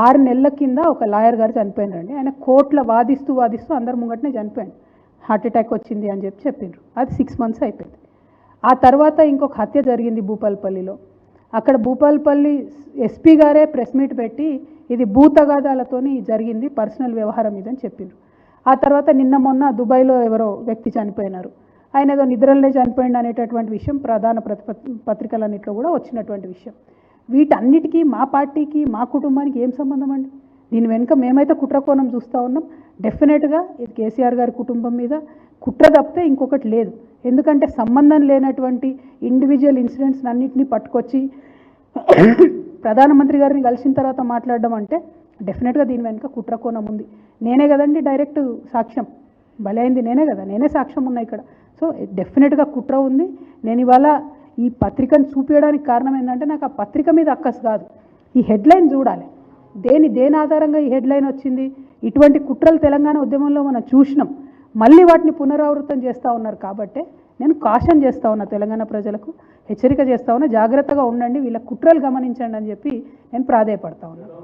6 నెలల కింద ఒక లాయర్ గారు చనిపోయినారండి. ఆయన కోర్టులో వాదిస్తూ అందరి ముంగటనే చనిపోయాడు. హార్ట్ అటాక్ వచ్చింది అని చెప్పిండ్రు. అది 6 మంత్స్ అయిపోయింది. ఆ తర్వాత ఇంకొక హత్య జరిగింది భూపాలపల్లిలో. అక్కడ భూపాలపల్లి ఎస్పీ గారే ప్రెస్ మీట్ పెట్టి ఇది భూతగాదాలతోని జరిగింది, పర్సనల్ వ్యవహారం ఇదని చెప్పిండ్రు. ఆ తర్వాత నిన్న మొన్న దుబాయ్లో ఎవరో వ్యక్తి చనిపోయినారు, ఆయన ఏదో నిద్రలనే చనిపోయింది అనేటటువంటి విషయం ప్రధాన పత్రికలన్నింటిలో కూడా వచ్చినటువంటి విషయం. వీటన్నిటికీ మా పార్టీకి మా కుటుంబానికి ఏం సంబంధం అండి? దీని వెనుక మేమైతే కుట్రకోణం చూస్తూ ఉన్నాం. డెఫినెట్గా ఇది కేసీఆర్ గారి కుటుంబం మీద కుట్ర తప్పితే ఇంకొకటి లేదు. ఎందుకంటే సంబంధం లేనటువంటి ఇండివిజువల్ ఇన్సిడెంట్స్ అన్నింటినీ పట్టుకొచ్చి ప్రధానమంత్రి గారిని కలిసిన తర్వాత మాట్లాడడం అంటే డెఫినెట్గా దీని వెనుక కుట్రకోణం ఉంది. నేనే కదండి డైరెక్ట్ సాక్ష్యం, బలైంది నేనే కదా, నేనే సాక్ష్యం ఉన్నా ఇక్కడ. సో డెఫినెట్గా కుట్ర ఉంది. నేను ఇవాళ ఈ పత్రికను చూపించడానికి కారణం ఏంటంటే నాకు ఆ పత్రిక మీద అక్కసు కాదు, ఈ హెడ్లైన్ చూడాలి. దేని ఆధారంగా ఈ హెడ్లైన్ వచ్చింది? ఇటువంటి కుట్రలు తెలంగాణ ఉద్యమంలో మనం చూసినాం, మళ్ళీ వాటిని పునరావృతం చేస్తూ ఉన్నారు. కాబట్టి నేను కాషన్ చేస్తూ ఉన్నా, తెలంగాణ ప్రజలకు హెచ్చరిక చేస్తూ ఉన్నా, జాగ్రత్తగా ఉండండి, వీళ్ళ కుట్రలు గమనించండి అని చెప్పి నేను ప్రాధేయపడతా ఉన్నాను.